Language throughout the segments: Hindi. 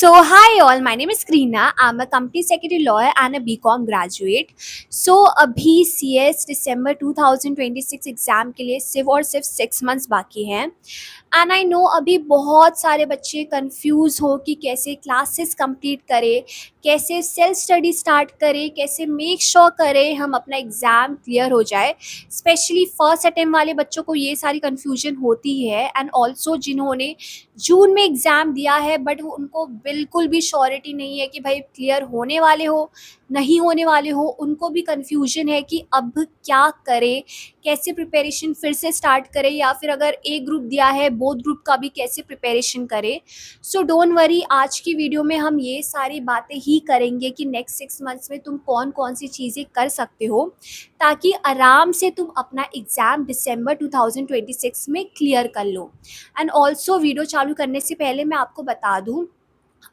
So, hi all, my name is Krina. I'm a company secretary lawyer and a BCom graduate. So, अभी CS दिसंबर 2026 एग्ज़ाम के लिए सिर्फ 6 मंथ्स बाकी हैं एंड आई नो अभी बहुत सारे बच्चे कंफ्यूज हो कि कैसे क्लासेस कंप्लीट करें, कैसे सेल्फ स्टडी स्टार्ट करें, कैसे मेक श्योर करें हम अपना एग्ज़ाम क्लियर हो जाए। स्पेशली फर्स्ट अटेम्प्ट वाले बच्चों को ये सारी कन्फ्यूजन होती है एंड ऑल्सो जिन्होंने जून में एग्ज़ाम दिया है बट वो उनको बिल्कुल भी श्योरिटी नहीं है कि भाई क्लियर होने वाले हो नहीं होने वाले हो, उनको भी कन्फ्यूजन है कि अब क्या करें, कैसे प्रिपरेशन फिर से स्टार्ट करें या फिर अगर एक ग्रुप दिया है बोथ ग्रुप का भी कैसे प्रिपरेशन करें। सो डोंट वरी, आज की वीडियो में हम ये सारी बातें ही करेंगे कि नेक्स्ट 6 मंथ्स में तुम कौन कौन सी चीज़ें कर सकते हो ताकि आराम से तुम अपना एग्ज़ाम दिसंबर 2026 में क्लियर कर लो। एंड ऑल्सो वीडियो चालू करने से पहले मैं आपको बता दूं,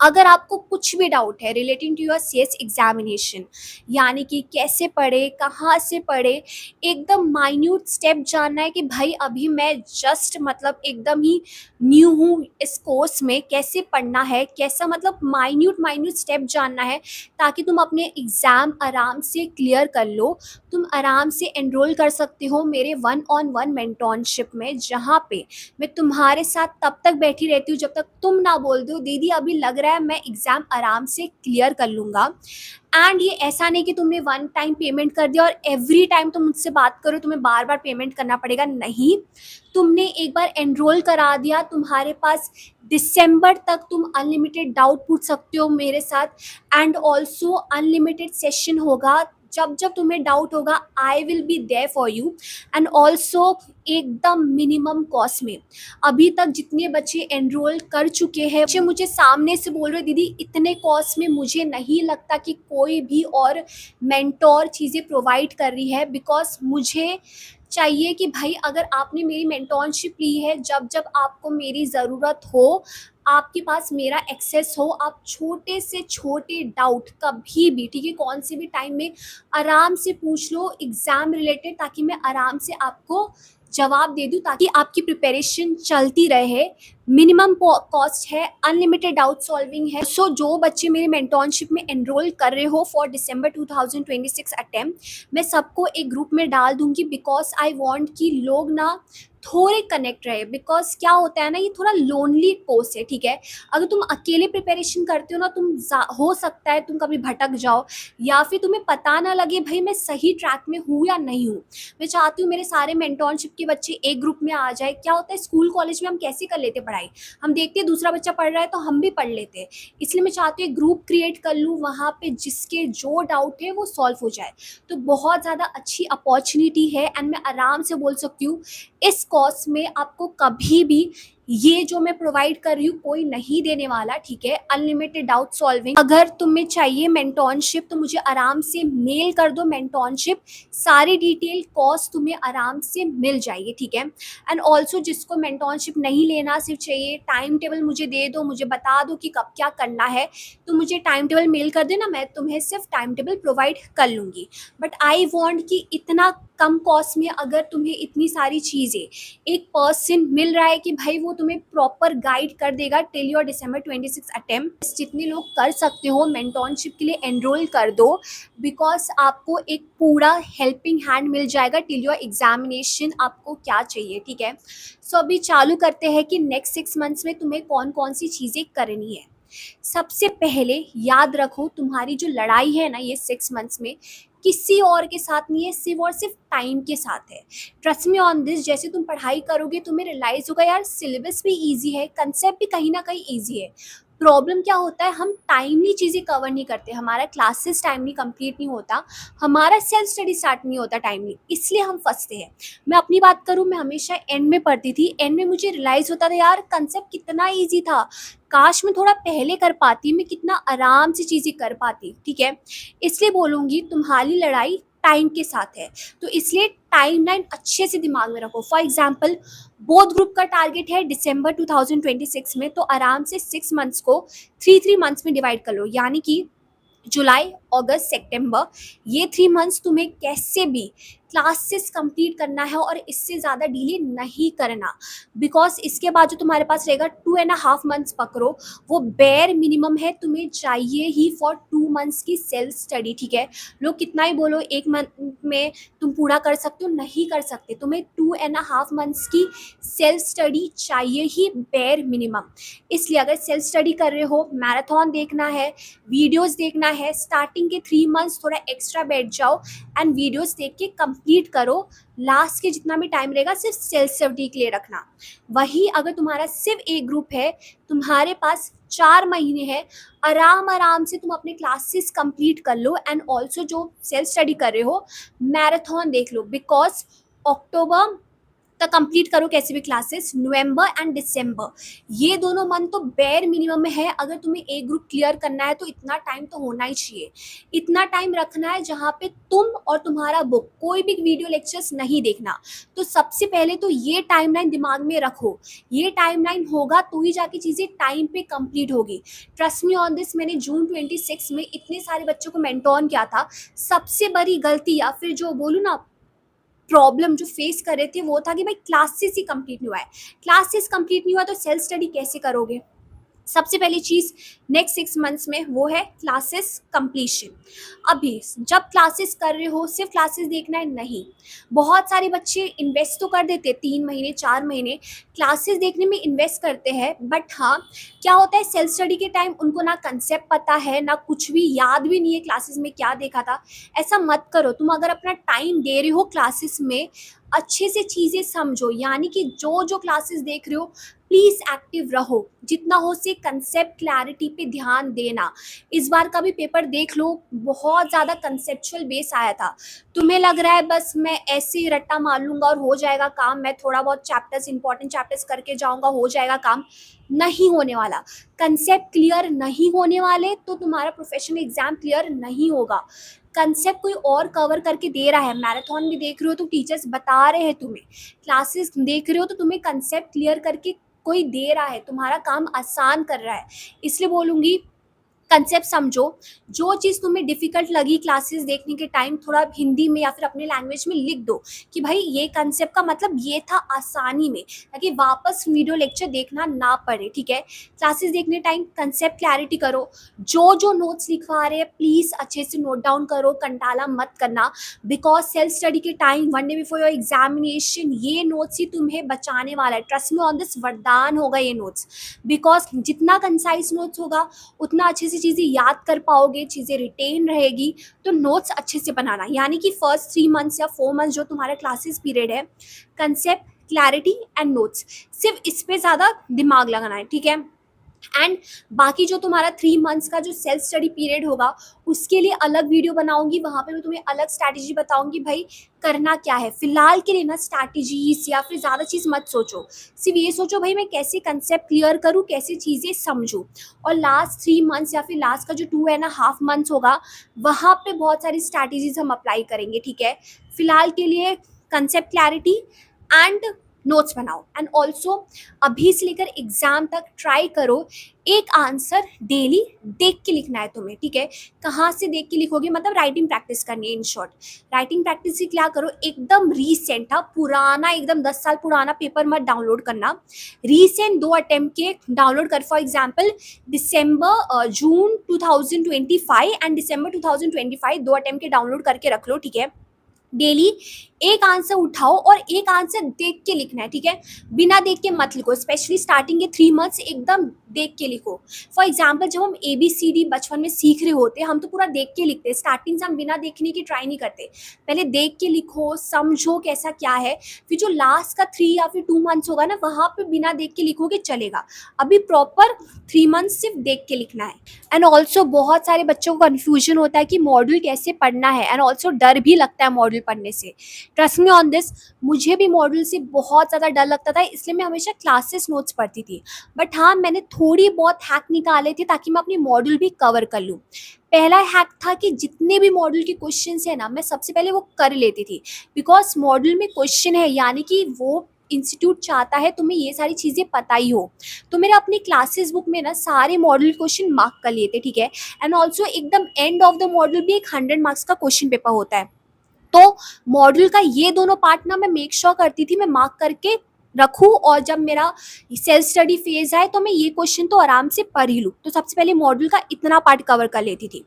अगर आपको कुछ भी डाउट है relating to your CS examination, यानी कि कैसे पढ़े, कहाँ से पढ़े, एकदम माइन्यूट स्टेप जानना है कि भाई अभी मैं जस्ट मतलब एकदम ही न्यू हूँ इस कोर्स में, कैसे पढ़ना है, कैसा मतलब माइन्यूट स्टेप जानना है ताकि तुम अपने एग्ज़ाम आराम से क्लियर कर लो। तुम आराम से एनरोल कर सकते हो मेरे 1-on-1 मेंटोरशिप में, जहाँ पे मैं तुम्हारे साथ तब तक बैठी रहती हूँ जब तक तुम ना बोल दो दीदी अभी लग रहा है मैं एग्ज़ाम आराम से क्लियर कर लूँगा। एंड ये ऐसा नहीं कि तुमने वन टाइम पेमेंट कर दिया और एवरी टाइम तुम मुझसे बात करो तुम्हें बार बार पेमेंट करना पड़ेगा, नहीं। तुमने एक बार एनरोल करा दिया, तुम्हारे पास दिसंबर तक तुम अनलिमिटेड डाउट पूछ सकते हो मेरे साथ एंड ऑल्सो अनलिमिटेड सेशन होगा। जब जब तुम्हें डाउट होगा I will be there for you and also एकदम मिनिमम कॉस्ट में। अभी तक जितने बच्चे एनरोल कर चुके हैं बच्चे मुझे सामने से बोल रहे दीदी इतने कॉस्ट में मुझे नहीं लगता कि कोई भी और मेंटोर चीज़ें प्रोवाइड कर रही है, बिकॉज मुझे चाहिए कि भाई अगर आपने मेरी मेंटोरशिप ली है, जब जब आपको मेरी ज़रूरत हो आपके पास मेरा एक्सेस हो, आप छोटे से छोटे डाउट कभी भी, ठीक है, कौन से भी टाइम में आराम से पूछ लो एग्ज़ाम रिलेटेड, ताकि मैं आराम से आपको जवाब दे दूँ ताकि आपकी प्रिपरेशन चलती रहे। मिनिमम कॉस्ट है, अनलिमिटेड डाउट सॉल्विंग है। सो जो बच्चे मेरे मेंटोरशिप में एनरोल कर रहे हो फॉर दिसंबर 2026 अटेम्प्ट, मैं सबको एक ग्रुप में डाल दूंगी बिकॉज आई वांट कि लोग ना थोड़े कनेक्ट रहे, बिकॉज क्या होता है ना, ये थोड़ा लोनली कोर्स है, ठीक है। अगर तुम अकेले प्रिपरेशन करते हो ना, हो सकता है तुम कभी भटक जाओ या फिर तुम्हें पता ना लगे भाई मैं सही ट्रैक में हूँ या नहीं हूँ। मैं चाहती हूँ मेरे सारे मेंटोरशिप के बच्चे एक ग्रुप में आ जाए। क्या होता है स्कूल कॉलेज में हम कैसे कर लेते पढ़ाई, हम देखते हैं दूसरा बच्चा पढ़ रहा है तो हम भी पढ़ लेते हैं, इसलिए मैं चाहती हूँ एक ग्रुप क्रिएट कर लूँ वहाँ पे जिसके जो डाउट है वो सॉल्व हो जाए। तो बहुत ज़्यादा अच्छी अपॉर्चुनिटी है एंड मैं आराम से बोल सकती हूँ इस कॉस्ट में आपको कभी भी ये जो मैं प्रोवाइड कर रही हूँ कोई नहीं देने वाला, ठीक है। अनलिमिटेड डाउट सॉल्विंग, अगर तुम्हें चाहिए मेंटोरशिप तो मुझे आराम से मेल कर दो मेंटोरशिप, सारी डिटेल कॉस्ट तुम्हें आराम से मिल जाएगी, ठीक है। एंड ऑल्सो जिसको मेंटोरशिप नहीं लेना सिर्फ चाहिए टाइम टेबल मुझे दे दो, मुझे बता दो कि कब क्या करना है, तो मुझे टाइम टेबल मेल कर देना, मैं तुम्हें सिर्फ टाइम टेबल प्रोवाइड कर लूँगी। बट आई वॉन्ट कि इतना कम कॉस्ट में अगर तुम्हें इतनी सारी चीज़ें एक पर्सन मिल रहा है कि भाई वो तुम्हें प्रॉपर गाइड कर देगा टिल योर दिसंबर 26 अटेम्प्ट, जितने लोग कर सकते हो मेंटोरशिप के लिए एनरोल कर दो, बिकॉज आपको एक पूरा हेल्पिंग हैंड मिल जाएगा टिल योर एग्जामिनेशन। आपको क्या चाहिए, ठीक है। सो अभी चालू करते हैं कि नेक्स्ट 6 मंथ्स में तुम्हें कौन कौन सी चीज़ें करनी है। सबसे पहले याद रखो तुम्हारी जो लड़ाई है ना ये 6 मंथ्स में किसी और के साथ नहीं है, सिर्फ और सिर्फ टाइम के साथ है। ट्रस्ट मी ऑन दिस, जैसे तुम पढ़ाई करोगे तुम्हें रियलाइज होगा यार सिलेबस भी इजी है, कंसेप्ट भी कहीं ना कहीं इजी है। प्रॉब्लम क्या होता है, हम टाइमली चीज़ें कवर नहीं करते, हमारा क्लासेस टाइमली कंप्लीट नहीं होता, हमारा सेल्फ स्टडी स्टार्ट नहीं होता टाइमली, इसलिए हम फंसते हैं। मैं अपनी बात करूँ, मैं हमेशा एंड में पढ़ती थी, एंड में मुझे रियलाइज़ होता था यार कंसेप्ट कितना ईजी था, काश मैं थोड़ा पहले कर पाती, मैं कितना आराम से चीज़ें कर पाती, ठीक है। इसलिए बोलूँगी तुम्हारी लड़ाई टाइम के साथ है, तो इसलिए टाइमलाइन अच्छे से दिमाग में रखो। फॉर एग्जांपल बोथ ग्रुप का टारगेट है दिसंबर 2026 में, तो आराम से 6 मंथ्स को 3 मंथ्स में डिवाइड कर लो, यानी कि जुलाई, अगस्त, सितंबर, ये 3 मंथ्स तुम्हें कैसे भी क्लासेस कंप्लीट करना है और इससे ज़्यादा डिले नहीं करना, बिकॉज इसके बाद जो तुम्हारे पास रहेगा 2.5 मंथ्स पकड़ो, वो बेयर मिनिमम है, तुम्हें चाहिए ही फॉर 2 मंथ्स की सेल्फ स्टडी, ठीक है। लोग कितना ही बोलो 1 मंथ में तुम पूरा कर सकते हो, नहीं कर सकते, तुम्हें 2.5 मंथ्स की सेल्फ स्टडी चाहिए ही बेयर मिनिमम। इसलिए अगर सेल्फ स्टडी कर रहे हो, मैराथन देखना है, वीडियोस देखना है, स्टार्टिंग के 3 मंथ्स थोड़ा एक्स्ट्रा बैठ जाओ एंड वीडियोस देख के कंप्लीट करो। लास्ट के जितना भी टाइम रहेगा सिर्फ सेल्फ स्टडी के लिए रखना। वही अगर तुम्हारा सिर्फ एक ग्रुप है, तुम्हारे पास 4 महीने हैं, आराम आराम से तुम अपने क्लासेस कंप्लीट कर लो एंड ऑल्सो जो सेल्फ स्टडी कर रहे हो मैराथन देख लो, बिकॉज अक्टूबर तक कंप्लीट करो कैसे भी क्लासेस। नवंबर एंड दिसंबर ये दोनों मंथ तो बेयर मिनिमम में है। अगर तुम्हें एक ग्रुप क्लियर करना है तो इतना टाइम तो होना ही चाहिए, इतना टाइम रखना है जहाँ पे तुम और तुम्हारा बुक, कोई भी वीडियो लेक्चर्स नहीं देखना। तो सबसे पहले तो ये टाइमलाइन दिमाग में रखो, ये टाइमलाइन होगा तो ही जाके चीज़ें टाइम पे कंप्लीट होगी। ट्रस्ट मी ऑन दिस, मैंने जून 26 में इतने सारे बच्चों को मेंटोर किया था। सबसे बड़ी गलती या फिर जो बोलूँ ना प्रॉब्लम जो फेस कर रहे थे वो था कि भाई क्लासेस ही कंप्लीट नहीं हुआ है। क्लासेस कंप्लीट नहीं हुआ तो सेल्फ स्टडी कैसे करोगे। सबसे पहली चीज़ नेक्स्ट 6 मंथ्स में वो है क्लासेस कंप्लीशन। अभी जब क्लासेस कर रहे हो सिर्फ क्लासेस देखना है नहीं, बहुत सारे बच्चे इन्वेस्ट तो कर देते 3 महीने 4 महीने क्लासेस देखने में इन्वेस्ट करते हैं, बट हाँ क्या होता है सेल्फ स्टडी के टाइम उनको ना कंसेप्ट पता है ना कुछ भी याद भी नहीं है क्लासेस में क्या देखा था। ऐसा मत करो, तुम अगर अपना टाइम दे रहे हो क्लासेस में अच्छे से चीज़ें समझो, यानी कि जो जो क्लासेस देख रहे हो प्लीज़ एक्टिव रहो, जितना हो से कंसेप्ट क्लैरिटी पे ध्यान देना। इस बार का भी पेपर देख लो, बहुत ज़्यादा कंसेप्चुअल बेस आया था। तुम्हें लग रहा है बस मैं ऐसे ही रट्टा मार लूँगा और हो जाएगा काम, मैं थोड़ा बहुत चैप्टर्स इंपॉर्टेंट चैप्टर्स करके जाऊँगा हो जाएगा काम, नहीं होने वाला। कंसेप्ट क्लियर नहीं होने वाले तो तुम्हारा प्रोफेशनल एग्जाम क्लियर नहीं होगा। कंसेप्ट कोई और कवर करके दे रहा है, मैराथन भी देख रहे हो तो टीचर्स बता रहे हैं तुम्हें, क्लासेस देख रहे हो तो तुम्हें कंसेप्ट क्लियर करके कोई दे रहा है, तुम्हारा काम आसान कर रहा है। इसलिए बोलूँगी कंसेप्ट समझो। जो चीज़ तुम्हें डिफ़िकल्ट लगी क्लासेस देखने के टाइम थोड़ा हिंदी में या फिर अपने लैंग्वेज में लिख दो कि भाई ये कंसेप्ट का मतलब ये था आसानी में, ताकि वापस वीडियो लेक्चर देखना ना पड़े, ठीक है। क्लासेस देखने टाइम कंसेप्ट क्लैरिटी करो, जो जो नोट्स लिखवा रहे हैं प्लीज़ अच्छे से नोट डाउन करो, कंटाला मत करना, बिकॉज सेल्फ स्टडी के time 1 day before your examination ये नोट्स ही तुम्हें बचाने वाला है। ट्रस्ट मी ऑन दिस, वरदान होगा ये नोट्स, बिकॉज जितना कंसाइज नोट्स होगा उतना अच्छे से चीज़ें याद कर पाओगे, चीज़ें रिटेन रहेगी। तो नोट्स अच्छे से बनाना, यानी कि फर्स्ट 3 मंथ्स या 4 मंथ्स जो तुम्हारा क्लासेस पीरियड है, कंसेप्ट क्लैरिटी एंड नोट्स, सिर्फ इस पे ज़्यादा दिमाग लगाना है, ठीक है। एंड बाकी जो तुम्हारा 3 मंथ्स का जो सेल्फ स्टडी पीरियड होगा उसके लिए अलग वीडियो बनाऊंगी, वहाँ पे मैं तुम्हें अलग स्ट्रैटेजी बताऊंगी भाई करना क्या है। फिलहाल के लिए ना स्ट्रैटेजीज या फिर ज़्यादा चीज़ मत सोचो, सिर्फ ये सोचो भाई मैं कैसे कंसेप्ट क्लियर करूँ, कैसे चीज़ें समझूँ। और लास्ट 3 मंथ्स या फिर लास्ट का जो 2.5 मंथ्स होगा वहाँ पे बहुत सारी स्ट्रैटेजीज हम अप्लाई करेंगे, ठीक है। फिलहाल के लिए कंसेप्ट क्लैरिटी एंड नोट्स बनाओ एंड ऑल्सो अभी से लेकर एग्जाम तक ट्राई करो एक आंसर डेली देख के लिखना है तुम्हें, ठीक है। कहाँ से देख के लिखोगे, मतलब राइटिंग प्रैक्टिस करनी है। इन शॉर्ट राइटिंग प्रैक्टिस से क्या करो, एकदम रीसेंट था पुराना एकदम 10 साल पुराना पेपर मत डाउनलोड करना, रीसेंट 2 अटेम्प्ट के डाउनलोड कर। For example June 2025 and December 2025 2 attempt के डाउनलोड करके रख लो, ठीक है। डेली एक आंसर उठाओ और एक आंसर देख के लिखना है, ठीक है। बिना देख के मत लिखो, स्पेशली स्टार्टिंग के 3 मंथ्स एकदम देख के लिखो। फॉर एग्जाम्पल जब हम ABCD बचपन में सीख रहे होते हम तो पूरा देख के लिखते, स्टार्टिंग से हम बिना देखने की ट्राई नहीं करते। पहले देख के लिखो, समझो कैसा क्या है, फिर जो लास्ट का 3 या फिर 2 मंथ्स होगा ना वहाँ पे बिना देख के लिखोगे चलेगा। अभी प्रॉपर 3 मंथ्स सिर्फ देख के लिखना है। एंड ऑल्सो बहुत सारे बच्चों को कन्फ्यूजन होता है कि मॉड्यूल कैसे पढ़ना है, एंड ऑल्सो डर भी लगता है मॉड्यूल पढ़ने से। ट्रस्ट मी ऑन दिस, मुझे भी मॉड्यूल से बहुत ज़्यादा डर लगता था, इसलिए मैं हमेशा क्लासेस नोट्स पढ़ती थी। बट हाँ मैंने थोड़ी बहुत हैक निकाले थे ताकि मैं अपनी मॉड्यूल भी कवर कर लूँ। पहला हैक था कि जितने भी मॉड्यूल के क्वेश्चन है ना मैं सबसे पहले वो कर लेती थी, बिकॉज मॉड्यूल में क्वेश्चन है यानी कि वो इंस्टीट्यूट चाहता है तुम्हें ये सारी चीज़ें पता ही हो। तो मेरे अपनी क्लासेस बुक में ना सारे मॉड्यूल क्वेश्चन मार्क कर लिए थे, ठीक है। एंड ऑल्सो एकदम एंड ऑफ द मॉड्यूल भी एक 100 मार्क्स का क्वेश्चन पेपर होता है, तो मॉड्यूल का ये दोनों पार्ट ना मैं मेक श्योर करती थी मैं मार्क करके रखूँ, और जब मेरा सेल्फ स्टडी फेज आए तो मैं ये क्वेश्चन तो आराम से पढ़ ही लूँ। तो सबसे पहले मॉड्यूल का इतना पार्ट कवर कर लेती थी।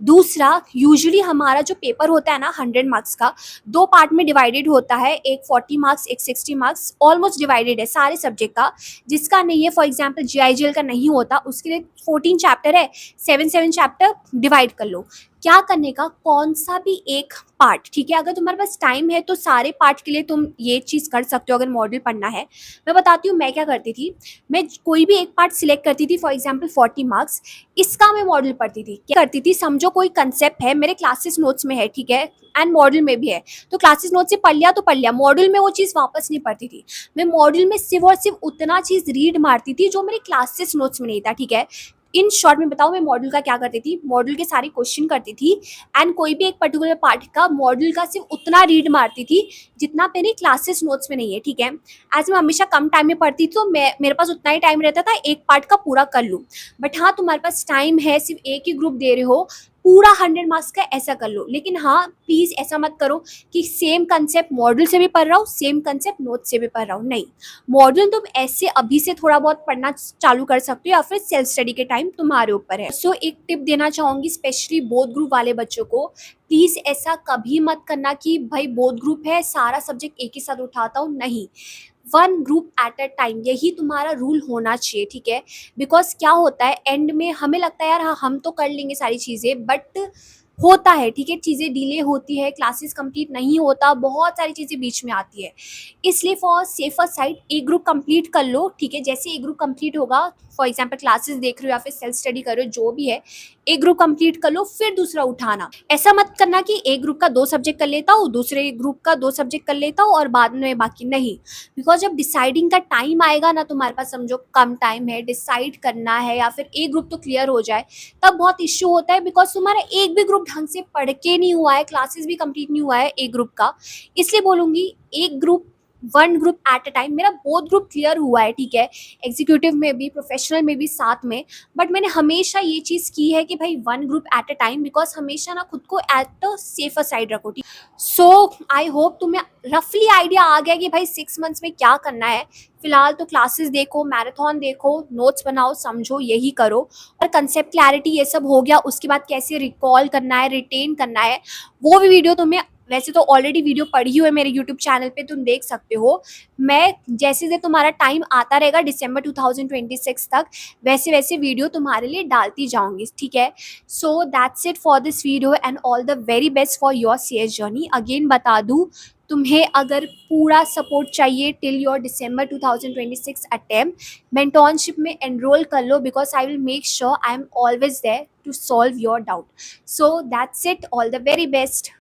दूसरा, यूजुअली हमारा जो पेपर होता है ना 100 मार्क्स का, दो पार्ट में डिवाइडेड होता है, एक 40 मार्क्स एक 60 मार्क्स, ऑलमोस्ट डिवाइडेड है सारे सब्जेक्ट का। जिसका नहीं है, फॉर एग्जाम्पल GIGL का नहीं होता, उसके लिए 14 चैप्टर है, 7 चैप्टर डिवाइड कर लो। क्या करने का, कौन सा भी एक पार्ट, ठीक है, अगर तुम्हारे पास टाइम है तो सारे पार्ट के लिए तुम ये चीज़ कर सकते हो अगर मॉडल पढ़ना है। मैं बताती हूँ मैं क्या करती थी। मैं कोई भी एक पार्ट सिलेक्ट करती थी, फॉर एग्जांपल 40 मार्क्स, इसका मैं मॉडल पढ़ती थी। क्या करती थी, समझो कोई कंसेप्ट है मेरे क्लासेस नोट्स में है, ठीक है, एंड मॉडल में भी है, तो क्लासेस नोट से पढ़ लिया तो पढ़ लिया, मॉडल में वो चीज़ वापस नहीं पढ़ती थी। मैं मॉडल में सिर्फ और सिर्फ उतना चीज़ रीड मारती थी जो मेरे क्लासेस नोट्स में नहीं था, ठीक है। इन शॉर्ट में बताऊँ मैं मॉडल का क्या करती थी, मॉडल के सारे क्वेश्चन करती थी, एंड कोई भी एक पर्टिकुलर पार्ट का मॉडल का सिर्फ उतना रीड मारती थी जितना मेरे क्लासेस नोट्स में नहीं है, ठीक है। एज मैं हमेशा कम टाइम में पढ़ती थी तो मैं मेरे पास उतना ही टाइम रहता था एक पार्ट का पूरा कर लूँ। बट हाँ, तुम्हारे पास टाइम है, सिर्फ एक ही ग्रुप दे रहे हो, पूरा 100 मार्क्स का ऐसा कर लो। लेकिन हाँ, प्लीज़ ऐसा मत करो कि सेम कंसेप्ट मॉडल से भी पढ़ रहा हूँ, सेम कंसेप्ट नोट से भी पढ़ रहा हूँ, नहीं। मॉडल तुम ऐसे अभी से थोड़ा बहुत पढ़ना चालू कर सकते हो, या फिर सेल्फ स्टडी के टाइम तुम्हारे ऊपर है। सो एक टिप देना चाहूँगी स्पेशली बोथ ग्रुप वाले बच्चों को, प्लीज़ ऐसा कभी मत करना कि भाई बोथ ग्रुप है सारा सब्जेक्ट एक ही साथ उठाता हूँ, नहीं। One group at a time, यही तुम्हारा रूल होना चाहिए, ठीक है। बिकॉज क्या होता है, एंड में हमें लगता है यार हाँ हम तो कर लेंगे सारी चीज़ें, बट होता है, ठीक है, चीज़ें डिले होती है, क्लासेस कंप्लीट नहीं होता, बहुत सारी चीज़ें बीच में आती है। इसलिए फॉर सेफर साइड एक ग्रुप कंप्लीट कर लो, ठीक है। जैसे एक ग्रुप कंप्लीट होगा, फॉर एग्जांपल क्लासेस देख रहे हो या फिर सेल्फ स्टडी कर रहे हो, जो भी है, एक ग्रुप कंप्लीट कर लो फिर दूसरा उठाना। ऐसा मत करना कि एक ग्रुप का 2 सब्जेक्ट कर लेता हूँ, दूसरे ग्रुप का 2 सब्जेक्ट कर लेता हूँ और बाद में बाकी नहीं। बिकॉज जब डिसाइडिंग का टाइम आएगा ना, तुम्हारे पास समझो कम टाइम है, डिसाइड करना है या फिर एक ग्रुप तो क्लियर हो जाए, तब बहुत इश्यू होता है। बिकॉज तुम्हारा एक भी ग्रुप ढंग से पढ़ के नहीं हुआ है, क्लासेस भी कंप्लीट नहीं हुआ है एक ग्रुप का। इसलिए बोलूँगी एक group, one group at a time. मेरा बोथ ग्रुप क्लियर हुआ है, ठीक है, एग्जीक्यूटिव में भी प्रोफेशनल में भी साथ में। बट मैंने हमेशा ये चीज़ की है कि भाई one group at a time, because हमेशा ना खुद को एट द सेफर साइड रखो, ठीक। सो आई होप तुम्हें रफली आइडिया आ गया कि भाई 6 मंथ्स में क्या करना है। फिलहाल तो क्लासेस देखो, मैराथन देखो, नोट्स बनाओ, समझो, यही करो। और कंसेप्ट क्लैरिटी ये सब हो गया, उसके बाद कैसे रिकॉल करना है, रिटेन करना है, वो भी वीडियो तुम्हें, वैसे तो ऑलरेडी वीडियो पड़ी हुई है मेरे यूट्यूब चैनल पे, तुम देख सकते हो। मैं जैसे जैसे तुम्हारा टाइम आता रहेगा दिसंबर 2026 तक, वैसे वैसे वीडियो तुम्हारे लिए डालती जाऊंगी, ठीक है। So that's it for this video and all the very best for your CS journey. Again बता दूँ, तुम्हें अगर पूरा सपोर्ट चाहिए till your December 2026 attempt, mentorship में एनरोल कर लो, because I will make sure I am always there to solve your doubt. So that's it, all the very best.